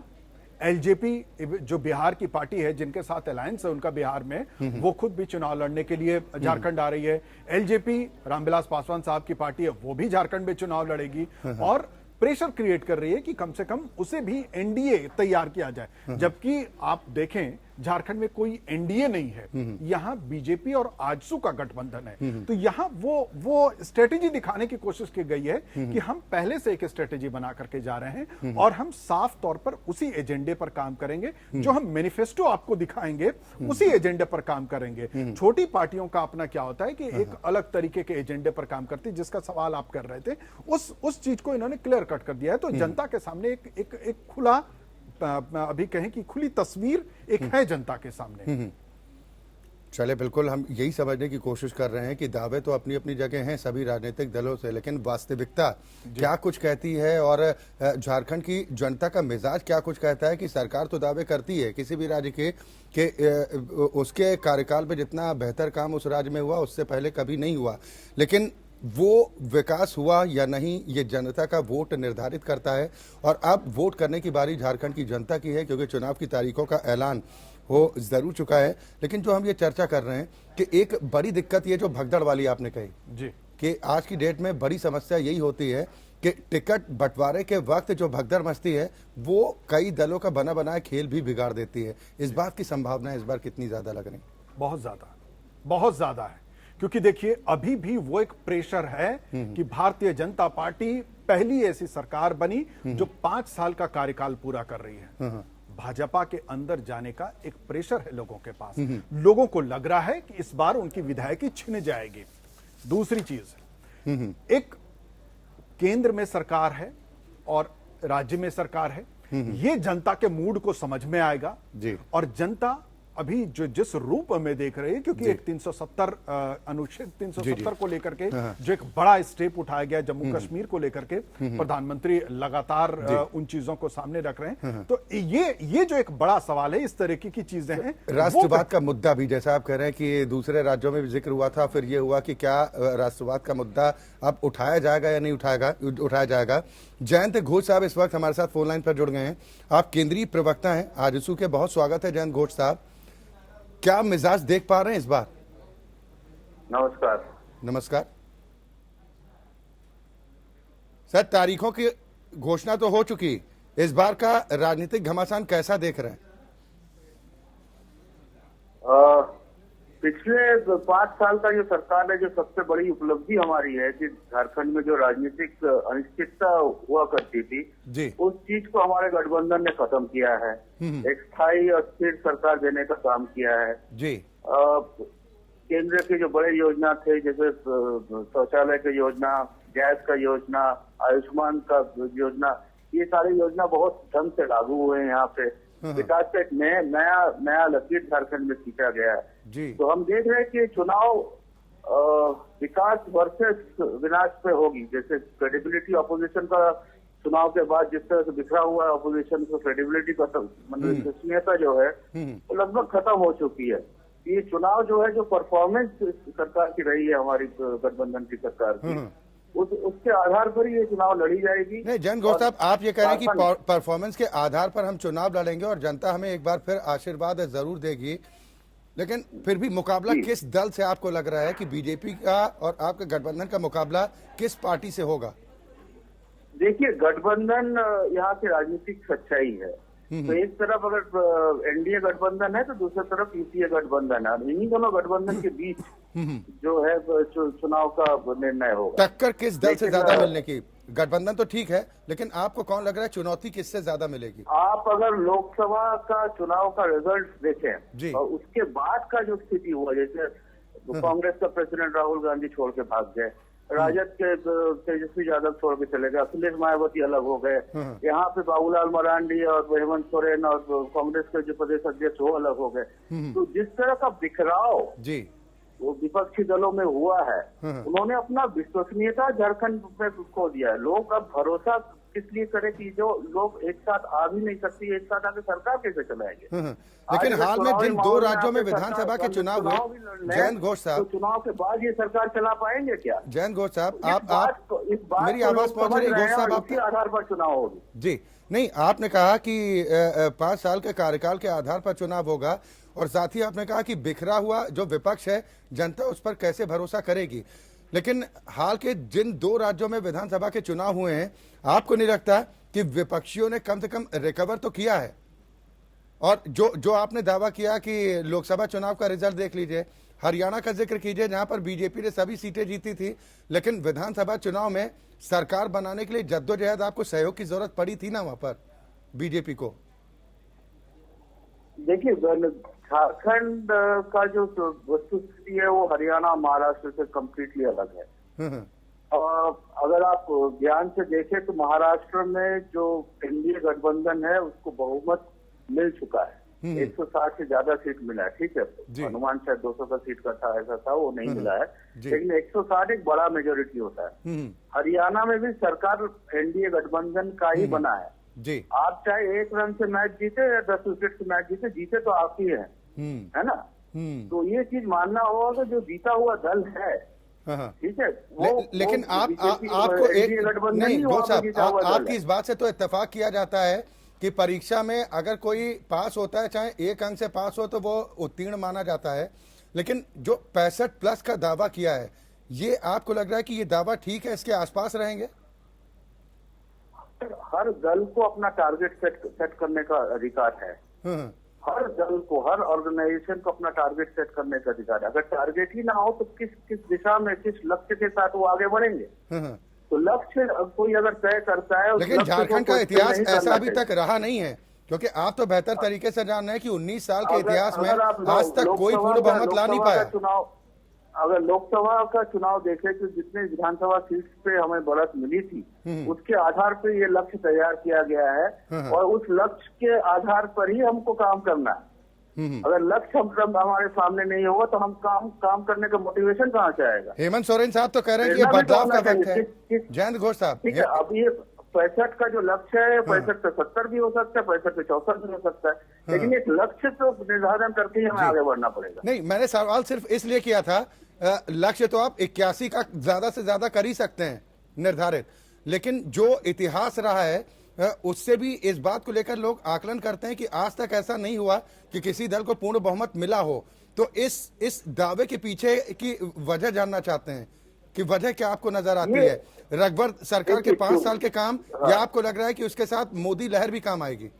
एलजेपी जो बिहार की पार्टी है, जिनके साथ अलायंस है उनका बिहार में, वो खुद भी चुनाव लड़ने के लिए झारखंड आ रही है। एलजेपी, रामविलास पासवान साहब की पार्टी है, वो भी झारखंड में चुनाव लड़ेगी और प्रेशर क्रिएट कर रही है कि कम से कम उसे भी एनडीए तैयार किया जाए। जबकि आप देखें, झारखंड में कोई एनडीए नहीं है, यहां बीजेपी और आजसू का गठबंधन है। तो यहां वो स्ट्रेटेजी दिखाने की कोशिश की गई है कि हम पहले से एक स्ट्रेटेजी बना करके जा रहे हैं और हम साफ तौर पर उसी एजेंडे पर काम करेंगे। जो हम मैनिफेस्टो आपको दिखाएंगे, उसी एजेंडे पर काम करेंगे। छोटी पार्टियों का अपना क्या होता है कि एक अलग तरीके के एजेंडे पर काम करती है, जिसका सवाल आप कर रहे थे, उस चीज को इन्होंने क्लियर कट कर दिया है। तो जनता के सामने एक खुला, अभी कहें कि खुली तस्वीर एक है जनता के सामने। चले, बिल्कुल हम यही समझने की कोशिश कर रहे हैं कि दावे तो अपनी अपनी जगह हैं सभी राजनीतिक दलों से, लेकिन वास्तविकता क्या कुछ कहती है और झारखंड की जनता का मिजाज क्या कुछ कहता है कि सरकार तो दावे करती है किसी भी राज्य के उसके कार्यकाल में जितना बेहतर काम उस राज्य में हुआ उससे पहले कभी नहीं हुआ, लेकिन वो विकास हुआ या नहीं ये जनता का वोट निर्धारित करता है। और अब वोट करने की बारी झारखंड की जनता की है, क्योंकि चुनाव की तारीखों का ऐलान हो जरूर चुका है। लेकिन जो हम ये चर्चा कर रहे हैं कि एक बड़ी दिक्कत ये जो भगदड़ वाली आपने कही जी कि आज की डेट में बड़ी समस्या यही होती है कि टिकट बंटवारे के वक्त जो भगदड़ मचती है वो कई दलों का बना बनाया खेल भी बिगाड़ देती है। इस बात की संभावना इस बार कितनी ज्यादा लग रही? बहुत ज्यादा है, क्योंकि देखिए अभी भी वो एक प्रेशर है कि भारतीय जनता पार्टी पहली ऐसी सरकार बनी जो 5 साल का कार्यकाल पूरा कर रही है। भाजपा के अंदर जाने का एक प्रेशर है लोगों के पास। लोगों को लग रहा है कि इस बार उनकी विधायकी छिन जाएगी। दूसरी चीज, एक केंद्र में सरकार है और राज्य में सरकार है, ये जनता के मूड को समझ में आएगा जी। और जनता अभी जो जिस रूप में देख रही है, क्योंकि एक 370 अनुच्छेद 370 को लेकर के जो एक बड़ा स्टेप उठाया गया जम्मू कश्मीर को लेकर के, प्रधानमंत्री लगातार उन चीजों को सामने रख रहे हैं। तो ये जो एक बड़ा सवाल है, इस तरीके की चीजें हैं। राष्ट्रवाद का मुद्दा भी जैसा आप कह रहे हैं कि दूसरे राज्यों में भी जिक्र हुआ था, फिर ये हुआ कि क्या राष्ट्रवाद का मुद्दा अब उठाया जाएगा या नहीं उठाया जाएगा। जयंत घोष साहब इस वक्त हमारे साथ फोन लाइन पर जुड़ गए हैं। आप केंद्रीय प्रवक्ता हैं आजसू के, बहुत स्वागत है जयंत घोष साहब। क्या मिजाज देख पा रहे हैं इस बार? नमस्कार सर, तारीखों की घोषणा तो हो चुकी, इस बार का राजनीतिक घमासान कैसा देख रहे हैं? पिछले 5 साल का जो सरकार है, जो सबसे बड़ी उपलब्धि हमारी है कि झारखंड में जो राजनीतिक अनिश्चितता हुआ करती थी जी, उस चीज को हमारे गठबंधन ने खत्म किया है। एक स्थायी और स्थिर सरकार देने का काम किया है जी। केंद्र के जो बड़े योजना थे, जैसे शौचालय की योजना, गैस का योजना, आयुष्मान का योजना, ये सारी योजना बहुत ढंग से लागू हुए हैं। यहाँ पे विकास का एक नया लकीर झारखंड में खींचा गया है जी। तो हम देख रहे हैं कि चुनाव विकास वर्सेस विनाश पे होगी। जैसे क्रेडिबिलिटी ऑपोजिशन का चुनाव के बाद जिस तरह से बिखरा हुआ है ऑपोजिशन को, क्रेडिबिलिटी का मतलब विश्वसनीयता जो है वो लगभग खत्म हो चुकी है। ये चुनाव जो है, जो परफॉर्मेंस सरकार की रही है, हमारी गठबंधन की सरकार की, उसके आधार पर ये चुनाव लड़ी जाएगी। नहीं जयंत घोष साहब, आप ये कह रहे हैं कि परफॉर्मेंस के आधार पर हम चुनाव लड़ेंगे और जनता हमें एक बार फिर आशीर्वाद जरूर देगी, लेकिन फिर भी मुकाबला किस दल से आपको लग रहा है कि बीजेपी का और आपके गठबंधन का मुकाबला किस पार्टी से होगा? देखिए, गठबंधन यहाँ की राजनीतिक सच्चाई है। तो एक तरफ अगर एनडीए गठबंधन है तो दूसरी तरफ यूपीए गठबंधन है। इन्हीं दोनों गठबंधन के बीच जो है चुनाव का निर्णय होगा। टक्कर किस दल से ज्यादा मिलने की? गठबंधन तो ठीक है, लेकिन आपको कौन लग रहा है चुनौती किससे ज्यादा मिलेगी? आप अगर लोकसभा का चुनाव का रिजल्ट देखें और उसके बाद का जो स्थिति हुआ, जैसे कांग्रेस का प्रेसिडेंट राहुल गांधी छोड़ के भाग गए, राजद के तेजस्वी यादव छोड़ के चले गए, अखिलेश मायावती अलग हो गए, यहाँ पे बाबूलाल मरांडी और हेमंत सोरेन और कांग्रेस के जो प्रदेश अध्यक्ष वो अलग हो गए। तो जिस तरह का बिखराव जी वो विपक्षी दलों में हुआ है, उन्होंने अपना विश्वसनीयता झारखंड में खो दिया है। लोग अब भरोसा किस लिए करें कि जो लोग एक साथ आ भी नहीं सकती, एक साथ आके सरकार कैसे चलाएंगे? लेकिन हाल में जिन 2 राज्यों में विधानसभा के चुनाव हुए, जयंत घोष साहब, तो चुनाव के बाद ये सरकार चला पाएंगे क्या? जयंत घोष साहब, इस बात मेरी आवाज पहुंच रही है? घोष साहब, आपके आधार पर चुनाव होगी जी। नहीं, आपने कहा कि 5 साल के कार्यकाल के आधार पर चुनाव होगा और साथ ही आपने कहा कि बिखरा हुआ जो विपक्ष है जनता उस पर कैसे भरोसा करेगी। लेकिन हाल के जिन 2 राज्यों में विधानसभा के चुनाव हुए हैं, आपको नहीं लगता कि विपक्षियों ने कम से कम रिकवर तो किया है? और जो आपने दावा किया कि लोकसभा चुनाव का रिजल्ट देख लीजिए, हरियाणा का जिक्र कीजिए जहां पर बीजेपी ने सभी सीटें जीती थी, लेकिन विधानसभा चुनाव में सरकार बनाने के लिए जद्दोजहद आपको सहयोग की जरूरत पड़ी थी ना वहां पर बीजेपी को? देखिए, झारखंड का जो वस्तुस्थिति है वो हरियाणा महाराष्ट्र से कम्प्लीटली अलग है। अगर आप ध्यान से देखें तो महाराष्ट्र में जो एनडीए गठबंधन है उसको बहुमत मिल चुका है। 160 से ज्यादा सीट मिला है, ठीक है। जी। अनुमान शायद 200 का सीट का था, ऐसा था, वो नहीं मिला है। जी। लेकिन 160 एक बड़ा मेजोरिटी होता है। हरियाणा में भी सरकार एनडीए गठबंधन का ही बना है। जी। आप चाहे 1 रन से मैच जीते या 10 विकेट से मैच जीते, जीते तो आप ही है ना। तो ये चीज मानना होगा कि जो जीता हुआ दल है, हाँ। ठीक है, लेकिन वो आप बीजेपी आपको एक गठबंधन नहीं ही गो वहाँ पे साहब जीता हुआ दल आपकी है। इस बात से तो इत्तेफाक किया जाता है कि परीक्षा में अगर कोई पास होता है, चाहे 1 अंक से पास हो, तो वो उत्तीर्ण माना जाता है। लेकिन जो 65 प्लस का दावा किया है, ये आपको लग रहा है कि ये दावा ठीक है, इसके आसपास रहेंगे? हर दल को अपना टारगेट सेट करने का अधिकार है। हर दल को, हर ऑर्गेनाइजेशन को अपना टारगेट सेट करने का अधिकार है। अगर टारगेट ही ना हो तो किस दिशा में, किस लक्ष्य के साथ वो आगे बढ़ेंगे? तो लक्ष्य कोई अगर तय करता है, लेकिन झारखंड का इतिहास ऐसा अभी तक रहा नहीं है, क्योंकि आप तो बेहतर तरीके से जान रहे हैं कि 19 साल के इतिहास में आज तक कोई पूर्ण बहुमत ला नहीं पाया। अगर लोकसभा का चुनाव देखें तो जितने विधानसभा सीट पे हमें बढ़त मिली थी, उसके आधार पे ये लक्ष्य तैयार किया गया है और उस लक्ष्य के आधार पर ही हमको काम करना है। अगर लक्ष्य हमारे सामने नहीं होगा तो हम काम करने का मोटिवेशन कहाँ से आएगा? हेमंत सोरेन साहब तो कह रहे हैं कि ये बदलाव का वक्त है। जयंत घोष साहब, ठीक है, अब ये 65 का जो लक्ष्य है, 65 पे 70 भी हो सकता है, 65 पे 64 भी हो सकता है, लेकिन एक लक्ष्य तो निर्धारण करके ही हमें आगे बढ़ना पड़ेगा। नहीं, मैंने सवाल सिर्फ इसलिए किया था, लक्ष्य तो आप 81 का ज्यादा से ज्यादा कर ही सकते हैं निर्धारित, लेकिन जो इतिहास रहा है उससे भी इस बात को लेकर लोग आकलन करते हैं कि आज तक ऐसा नहीं हुआ कि किसी दल को पूर्ण बहुमत मिला हो। तो इस दावे के पीछे की वजह जानना चाहते हैं कि वजह क्या आपको नजर आती है? रघुवर सरकार के 5 साल के काम, या आपको लग रहा है कि उसके साथ मोदी लहर भी काम आएगी?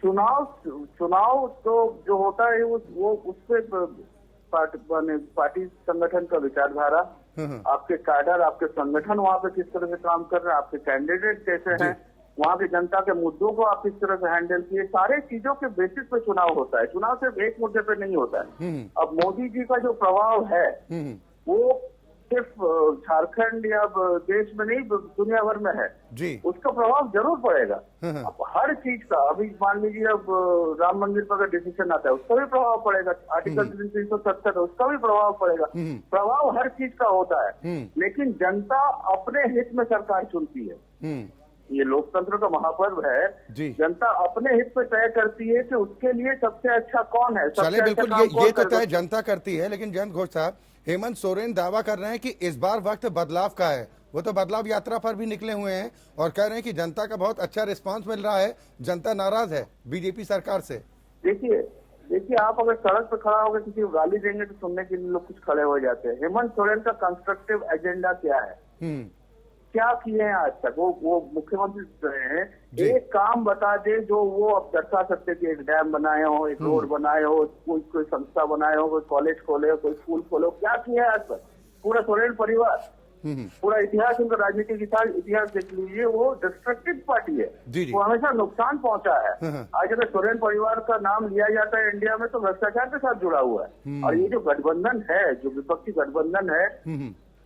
चुनाव तो जो होता है वो उससे पार्टी संगठन का विचारधारा, आपके कैडर, आपके संगठन वहाँ पे किस तरह से काम कर रहे हैं, आपके कैंडिडेट कैसे हैं, वहाँ की जनता के मुद्दों को आप किस तरह से हैंडल किए, सारे चीजों के बेसिस पे चुनाव होता है। चुनाव सिर्फ एक मुद्दे पे नहीं होता है। अब मोदी जी का जो प्रभाव है वो सिर्फ झारखंड या देश में नहीं, दुनिया भर में है जी। उसका प्रभाव जरूर पड़ेगा। अब हर चीज का, अभी मान लीजिए अब राम मंदिर पर अगर डिसीजन आता है उसका भी प्रभाव पड़ेगा, आर्टिकल 370 उसका भी प्रभाव पड़ेगा। प्रभाव हर चीज का होता है, लेकिन जनता अपने हित में सरकार चुनती है। ये लोकतंत्र का महापर्व है। जनता अपने हित पे तय करती है कि उसके लिए सबसे अच्छा कौन है। चले बिल्कुल, ये तो तय जनता करती है, लेकिन जयंत घोष साहब, हेमंत सोरेन दावा कर रहे हैं कि इस बार वक्त बदलाव का है। वो तो बदलाव यात्रा पर भी निकले हुए हैं और कह रहे हैं कि जनता का बहुत अच्छा रिस्पांस मिल रहा है, जनता नाराज है बीजेपी सरकार से। देखिए आप अगर सड़क पर खड़ा होकर किसी को गाली देंगे तो सुनने के लिए लोग कुछ खड़े हो जाते हैं। हेमंत सोरेन का कंस्ट्रक्टिव एजेंडा क्या है? क्या किए हैं आज तक? वो मुख्यमंत्री रहे हैं, एक काम बता दे जो वो अब दर्शा सकते कि एक डैम बनाए हो, एक रोड बनाए हो, कोई संस्था बनाए हो, कोई कॉलेज खोले हो, कोई स्कूल खोले हो। क्या किया है आज तक? पूरा सोरेन परिवार, पूरा इतिहास, उनका राजनीतिक इतिहास देख लीजिए, वो डिस्ट्रक्टिव पार्टी है। वो हमेशा नुकसान पहुंचा है। आज अगर सोरेन परिवार का नाम लिया जाता है इंडिया में तो भ्रष्टाचार के साथ जुड़ा हुआ है। और ये जो गठबंधन है, जो विपक्षी गठबंधन है,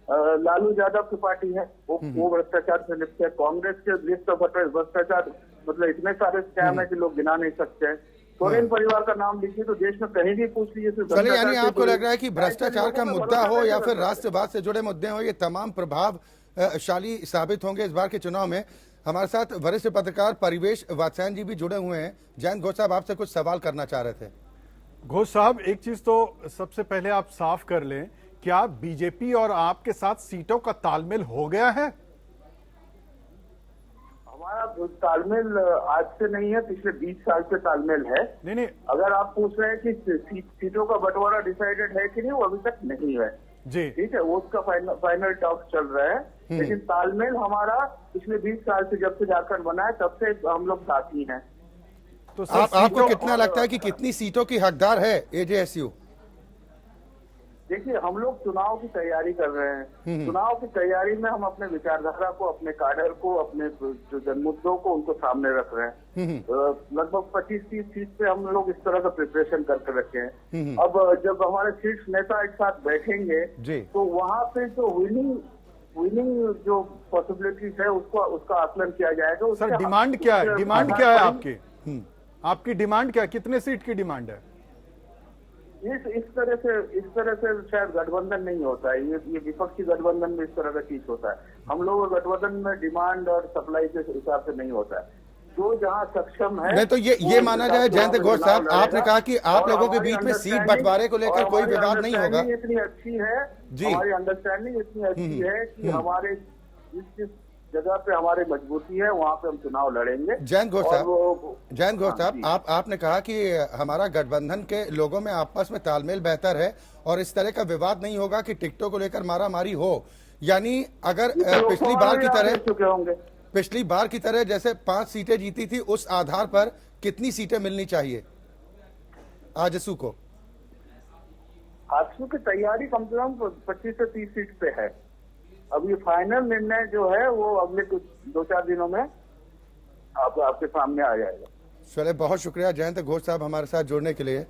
लालू यादव की पार्टी है, वो भ्रष्टाचार से लिप्त है। कांग्रेस के लिप्त भ्रष्टाचार, मतलब इतने सारे स्कैम है कि लोग गिना नहीं सकते हैं। सोरेन परिवार का नाम लिखिए तो देश में कहीं भी पूछ लीजिए। चलिए, यानी आपको लग रहा है कि भ्रष्टाचार का मुद्दा हो या फिर राष्ट्रवाद से जुड़े मुद्दे हो, ये तमाम प्रभावशाली साबित होंगे इस बार के चुनाव में। हमारे साथ वरिष्ठ पत्रकार परिवेश वात्स्यायन जी भी जुड़े हुए हैं। जयंत घोष साहब आपसे कुछ सवाल करना चाह रहे थे। घोष साहब, एक चीज तो सबसे पहले आप साफ कर लें, क्या बीजेपी और आपके साथ सीटों का तालमेल हो गया है? हमारा तालमेल आज से नहीं है, पिछले 20 साल से तालमेल है। नहीं, अगर आप पूछ रहे हैं कि सीटों का बंटवारा डिसाइडेड है कि नहीं, वो अभी तक नहीं है जी। ठीक है, वो उसका फाइनल टॉक चल रहा है, लेकिन तालमेल हमारा पिछले 20 साल से, जब से झारखंड बना है तब से हम लोग साथी हैं। तो आपको कितना लगता है कि कितनी सीटों की हकदार है एजेएसयू? देखिए, हम लोग चुनाव की तैयारी कर रहे हैं। चुनाव की तैयारी में हम अपने विचारधारा को, अपने काडर को, अपने जो जनमुद्दों को उनको सामने रख रहे हैं। लगभग 25-30 सीट पे हम लोग इस तरह का प्रिपरेशन करके रखे हैं। अब जब हमारे शीर्ष नेता एक साथ बैठेंगे तो वहाँ पे जो विनिंग जो पॉसिबिलिटीज है उसका आकलन किया जाएगा। सर, डिमांड क्या है? डिमांड क्या है आपकी? आपकी डिमांड क्या, कितने सीट की डिमांड है? इस तरह से शायद गठबंधन नहीं होता है। ये विपक्षी गठबंधन में इस तरह का चीज होता है। हम लोग गठबंधन में डिमांड और सप्लाई के हिसाब से नहीं होता है। जो जहां सक्षम है नहीं तो ये माना जाए जयंत घोष साहब, आपने कहा कि आप लोगों के बीच में सीट बंटवारे को लेकर कोई विवाद नहीं होगा। इतनी अच्छी है जी, हमारी अंडरस्टैंडिंग इतनी अच्छी है कि हमारे जिस जगह पे हमारी मजबूती है वहां पे हम चुनाव लड़ेंगे। जयंत घोष साहब, आपने कहा कि हमारा गठबंधन के लोगों में आपस में तालमेल बेहतर है और इस तरह का विवाद नहीं होगा कि टिकटों को लेकर मारामारी हो। यानी अगर पिछली बार की तरह जैसे 5 सीटें जीती थी, उस आधार पर कितनी सीटें मिलनी चाहिए आजसू को? आजसू की तैयारी कम से कम 25 से 30 सीट पे है। अब ये फाइनल निर्णय जो है वो अगले कुछ 2-4 दिनों में आपके सामने आ जाएगा। चलिए, बहुत शुक्रिया जयंत घोष साहब हमारे साथ जुड़ने के लिए।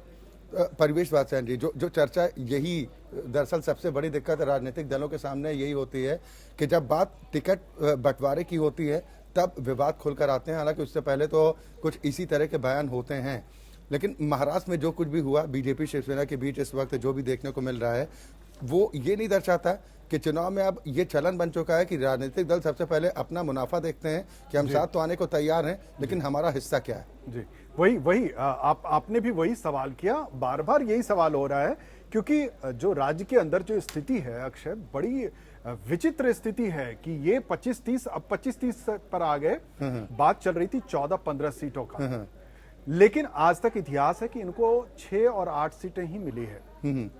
परवेश वात्स्यायन जी, जो चर्चा यही दरअसल सबसे बड़ी दिक्कत राजनीतिक दलों के सामने यही होती है कि जब बात टिकट बंटवारे की होती है तब विवाद खुलकर आते हैं। हालांकि उससे पहले तो कुछ इसी तरह के बयान होते हैं, लेकिन महाराष्ट्र में जो कुछ भी हुआ बीजेपी शिवसेना के बीच इस वक्त जो भी देखने को मिल रहा है वो ये नहीं दर्शाता कि चुनाव में अब ये चलन बन चुका है कि राजनीतिक दल सबसे पहले अपना मुनाफा देखते हैं कि हम साथ तो आने को तैयार हैं, लेकिन हमारा हिस्सा क्या है। जी, वही आपने भी वही सवाल किया, बार बार यही सवाल हो रहा है, क्योंकि जो राज्य के अंदर जो स्थिति है अक्षय, बड़ी विचित्र स्थिति है कि ये 25-30 अब 25-30 पर आ गए। बात चल रही थी 14-15 सीटों का, लेकिन आज तक इतिहास है कि इनको 6 और 8 सीटें ही मिली है,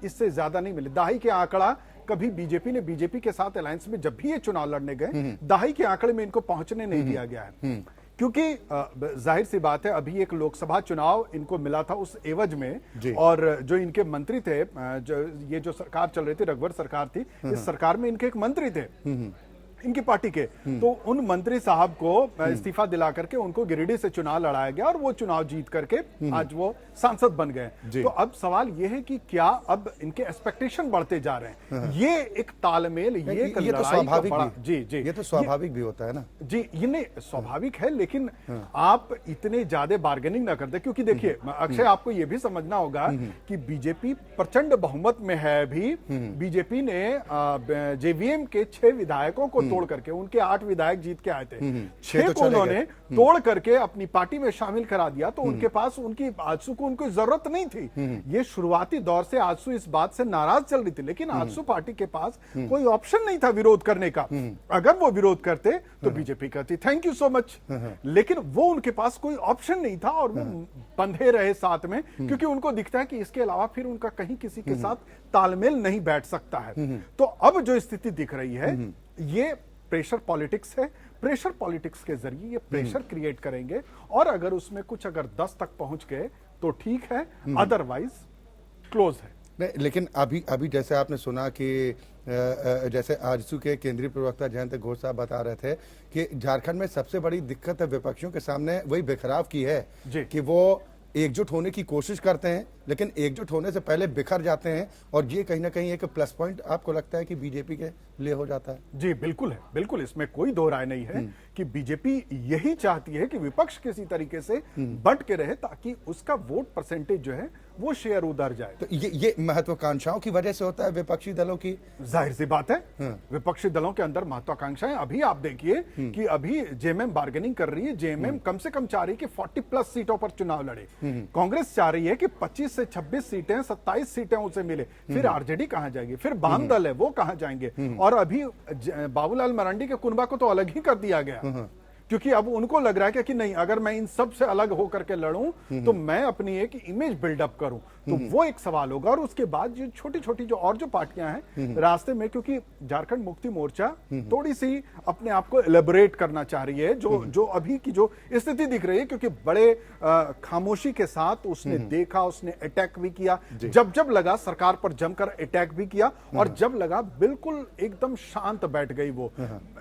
इससे ज्यादा नहीं मिली। दहाई के आंकड़ा कभी बीजेपी के साथ अलायंस में जब भी ये चुनाव लड़ने गए, दहाई के आंकड़े में इनको पहुंचने नहीं दिया गया है, क्योंकि जाहिर सी बात है अभी एक लोकसभा चुनाव इनको मिला था उस एवज में, और जो इनके मंत्री थे, जो सरकार चल रही थी, रघुवर सरकार थी, इस सरकार में इनके एक मंत्री थे इनकी पार्टी के, तो उन मंत्री साहब को इस्तीफा दिला करके उनको गिरिडीह से चुनाव लड़ाया गया और वो चुनाव जीत करके आज वो सांसद बन गए। तो अब सवाल ये है कि क्या अब इनके एक्सपेक्टेशन बढ़ते जा रहे हैं? ये एक तालमेल, ये तो स्वाभाविक जी ये तो स्वाभाविक भी होता है ना जी, ये नहीं स्वाभाविक है, लेकिन आप इतने ज्यादा बार्गेनिंग ना करते, क्योंकि देखिए अक्षय, आपको ये भी समझना होगा कि बीजेपी प्रचंड बहुमत में है। अभी बीजेपी ने जेवीएम के 6 विधायकों को तोड़ करके, उनके 8 विधायक जीत के आए थे, 6 को उन्होंने तोड़ करके अपनी पार्टी में शामिल करा दिया। तो उनके पास उनकी आजसू को उनको जरूरत नहीं थी। ये शुरुआती दौर से आजसू इस बात से नाराज चल रही थी, लेकिन आजसू पार्टी के पास कोई ऑप्शन नहीं था विरोध करने का। अगर वो विरोध करते तो बीजेपी कहती थैंक यू सो मच, लेकिन वो उनके पास कोई ऑप्शन नहीं था और वो बंधे रहे साथ में, क्योंकि उनको दिखता है कि इसके अलावा फिर उनका कहीं किसी के साथ तालमेल नहीं बैठ सकता है। तो अब जो स्थिति दिख रही है ये प्रेशर पॉलिटिक्स है। प्रेशर पॉलिटिक्स के जरिए ये प्रेशर क्रिएट करेंगे, और अगर उसमें कुछ अगर 10 तक पहुंच गए तो ठीक है, अदरवाइज क्लोज है। नहीं, लेकिन अभी जैसे आपने सुना कि जैसे आजसू के केंद्रीय प्रवक्ता जयंत घोष साहब बता रहे थे कि झारखंड में सबसे बड़ी दिक्कत विपक्षियों के सामने वही बिखराव की है कि वो एकजुट होने की कोशिश करते हैं, लेकिन एकजुट होने से पहले बिखर जाते हैं, और ये कहीं ना कहीं एक प्लस पॉइंट आपको लगता है कि बीजेपी के लिए हो जाता है? जी बिल्कुल है, बिल्कुल, इसमें कोई दो राय नहीं है कि बीजेपी यही चाहती है कि विपक्ष किसी तरीके से बंट के रहे, ताकि उसका वोट परसेंटेज जो है वो शेयर उधर जाए। तो ये महत्वाकांक्षाओं की वजह से होता है विपक्षी दलों की? जाहिर सी बात है, विपक्षी दलों के अंदर महत्वाकांक्षाएं। अभी आप देखिए कि अभी जेएमएम बार्गेनिंग कर रही है, जेएमएम कम से कम चाह रही है कि 40+ सीटों पर चुनाव लड़े। कांग्रेस चाह रही है कि 25 से 26 सीटें, 27 सीटें उसे मिले। फिर आरजेडी कहां जाएगी? फिर वाम दल है, वो कहां जाएंगे? और अभी बाबूलाल मरांडी के कुनबा को तो अलग ही कर दिया गया, क्योंकि अब उनको लग रहा है कि नहीं, अगर मैं इन सब से अलग होकर के लड़ूं तो मैं अपनी एक इमेज बिल्डअप करूं। तो वो एक सवाल होगा। और उसके बाद जो छोटी छोटी जो और जो पार्टियां हैं रास्ते में, क्योंकि झारखंड मुक्ति मोर्चा थोड़ी सी अपने आप को एलेबोरेट करना चाह रही है, जो अभी की जो स्थिति दिख रही है, क्योंकि बड़े खामोशी के साथ उसने देखा, उसने अटैक भी किया, जब लगा सरकार पर जमकर अटैक भी किया, और जब लगा बिल्कुल एकदम शांत बैठ गई वो।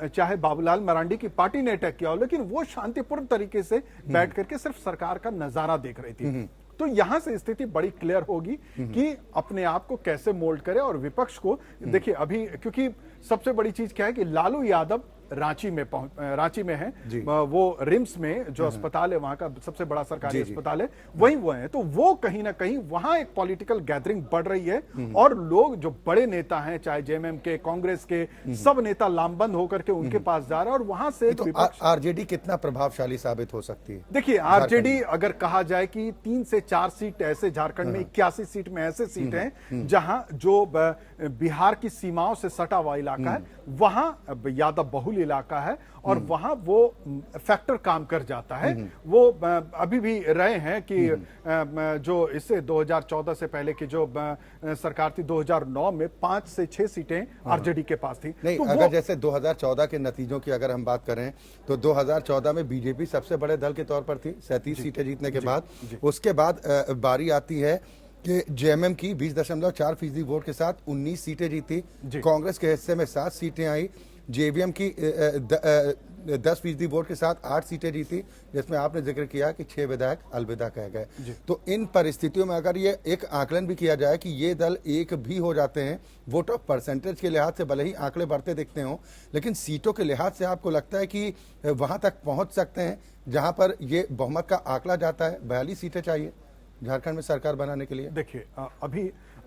चाहे बाबूलाल मरांडी की पार्टी ने अटैक किया, लेकिन वो शांतिपूर्ण तरीके से बैठ करके सिर्फ सरकार का नजारा देख रही थी। तो यहां से स्थिति बड़ी क्लियर होगी कि अपने आप को कैसे मोल्ड करे। और विपक्ष को देखिए अभी, क्योंकि सबसे बड़ी चीज क्या है कि लालू यादव रांची में है। जी। वो रिम्स में जो अस्पताल है, वहां का सबसे बड़ा सरकारी अस्पताल है, वही वो है। तो वो कहीं ना कहीं वहां एक पॉलिटिकल गैदरिंग बढ़ रही है और लोग जो बड़े नेता हैं, चाहे जेएमएम के, कांग्रेस के, सब नेता लामबंद होकर के उनके पास जा रहे हैं और वहां से तो आरजेडी कितना प्रभावशाली साबित हो सकती है? देखिए, आरजेडी अगर कहा जाए कि 3 से 4 सीट ऐसे, झारखंड में 81 सीट में ऐसे सीट हैं जहां जो बिहार की सीमाओं से सटा हुआ इलाका है, वहां यादव बहुल इलाका है और वहां वो फैक्टर काम कर जाता है। वो अभी भी रहे हैं कि जो इससे 2014 से पहले की जो सरकार थी 2009 में 5 से 6 सीटें आरजेडी के पास थी। नहीं, तो अगर जैसे 2014 के नतीजों की अगर हम बात करें तो 2014 में बीजेपी सबसे बड़े दल के तौर पर थी 37 सीटें जीतने के बाद। उसके बाद बारी आती है कि जेएमएम की 20.4% वोट के साथ 19 सीटें जीती, कांग्रेस के हिस्से में 7 सीटें आई, जेवीएम की 10% वोट के साथ 8 सीटें जीती, जिसमें आपने जिक्र किया कि 6 विधायक अलविदा कह गए। तो इन परिस्थितियों में अगर ये एक आकलन भी किया जाए कि ये दल एक भी हो जाते हैं, वोट ऑफ परसेंटेज के लिहाज से भले ही आंकड़े बढ़ते दिखते हों, लेकिन सीटों के लिहाज से आपको लगता है कि वहां तक पहुंच सकते हैं जहां पर ये बहुमत का आंकड़ा जाता है? 42 सीटें चाहिए झारखंड में सरकार बनाने के लिए। देखिए,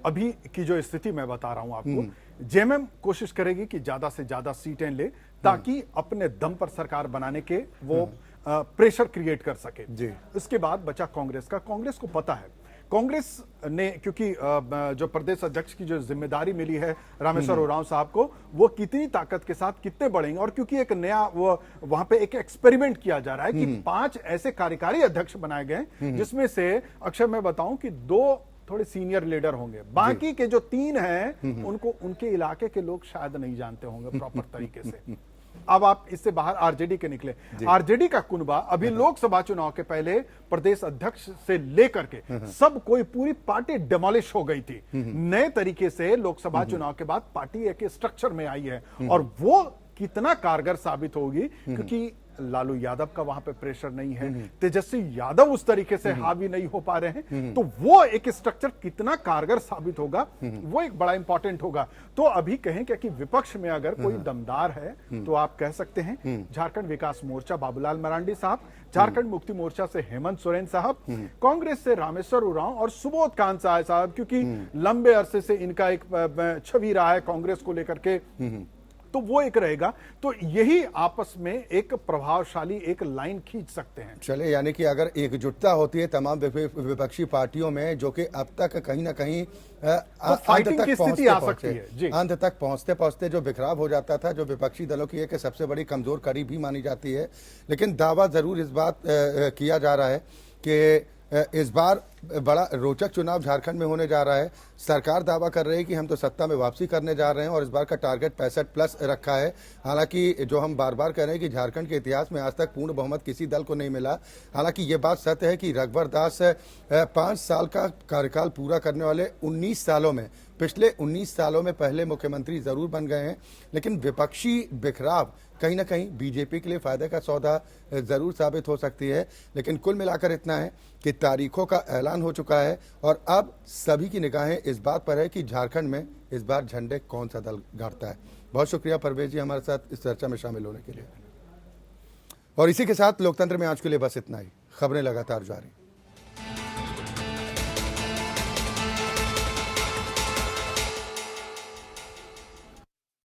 अभी की जो स्थिति मैं बता रहा हूं आपको, जेएमएम कोशिश करेगी कि ज्यादा से ज्यादा सीटें ले ताकि अपने दम पर सरकार बनाने के वो प्रेशर क्रिएट कर सके। जी। इसके बाद बचा कांग्रेस का। कांग्रेस को पता है, कांग्रेस ने, क्योंकि जो प्रदेश अध्यक्ष की जो जिम्मेदारी मिली है रामेश्वर उरांव साहब को, वो कितनी ताकत के साथ कितने बढ़ेंगे, और क्योंकि एक नया वो वहां पे एक एक्सपेरिमेंट किया जा रहा है कि 5 ऐसे कार्यकारी अध्यक्ष बनाए गए जिसमें से अक्षय मैं बताऊं कि 2 थोड़े सीनियर लीडर होंगे, बाकी के जो 3 हैं उनको उनके इलाके के लोग शायद नहीं जानते होंगे प्रॉपर तरीके से। अब आप इससे बाहर आरजेडी के निकले। आरजेडी का कुनबा अभी लोकसभा चुनाव के पहले प्रदेश अध्यक्ष से लेकर के सब कोई, पूरी पार्टी डिमोलिश हो गई थी। नए तरीके से लोकसभा चुनाव के बाद पार्टी एक स्ट्रक्चर में आई है और वो कितना कारगर साबित होगी, क्योंकि लालू यादव का वहां पे प्रेशर नहीं है, तेजस्वी यादव उस तरीके से हावी नहीं हो पा रहे हैं, तो वो एक स्ट्रक्चर कितना कारगर साबित होगा, वो एक बड़ा इंपॉर्टेंट होगा। तो अभी कहें क्या कि विपक्ष में अगर कोई दमदार है तो आप कह सकते हैं झारखंड विकास मोर्चा बाबूलाल मरांडी साहब, झारखंड मुक्ति मोर्चा से हेमंत सोरेन साहब, कांग्रेस से रामेश्वर उरांव और सुबोध कांत साहब, क्योंकि लंबे अरसे से इनका एक छवि रहा है कांग्रेस को लेकर के, तो वो एक रहेगा। तो यही आपस में एक प्रभावशाली एक लाइन खींच सकते हैं। चले, यानी कि अगर एकजुटता होती है तमाम विपक्षी पार्टियों में, जो कि अब तक कहीं ना कहीं फाइटिंग की स्थिति आ सकती है, अंत तक पहुंचते पहुंचते जो बिखराव हो जाता था, जो विपक्षी दलों की एक सबसे बड़ी कमजोर कड़ी भी मानी जाती है। लेकिन दावा जरूर इस बात किया जा रहा है कि इस बार बड़ा रोचक चुनाव झारखंड में होने जा रहा है। सरकार दावा कर रही है कि हम तो सत्ता में वापसी करने जा रहे हैं और इस बार का टारगेट 65+ रखा है। हालांकि जो हम बार बार कह रहे हैं कि झारखंड के इतिहास में आज तक पूर्ण बहुमत किसी दल को नहीं मिला। हालांकि ये बात सत्य है कि रघुवर दास 5 साल का कार्यकाल पूरा करने वाले 19 सालों में, पिछले 19 सालों में पहले मुख्यमंत्री जरूर बन गए हैं, लेकिन विपक्षी बिखराव कहीं ना कहीं बीजेपी के लिए फायदे का सौदा जरूर साबित हो सकती है। लेकिन कुल मिलाकर इतना है कि तारीखों का ऐलान हो चुका है और अब सभी की निगाहें इस बात पर है कि झारखंड में इस बार झंडे कौन सा दल गाड़ता है। बहुत शुक्रिया परवेज जी हमारे साथ इस चर्चा में शामिल होने के लिए। और इसी के साथ लोकतंत्र में आज के लिए बस इतना ही। खबरें लगातार जारी।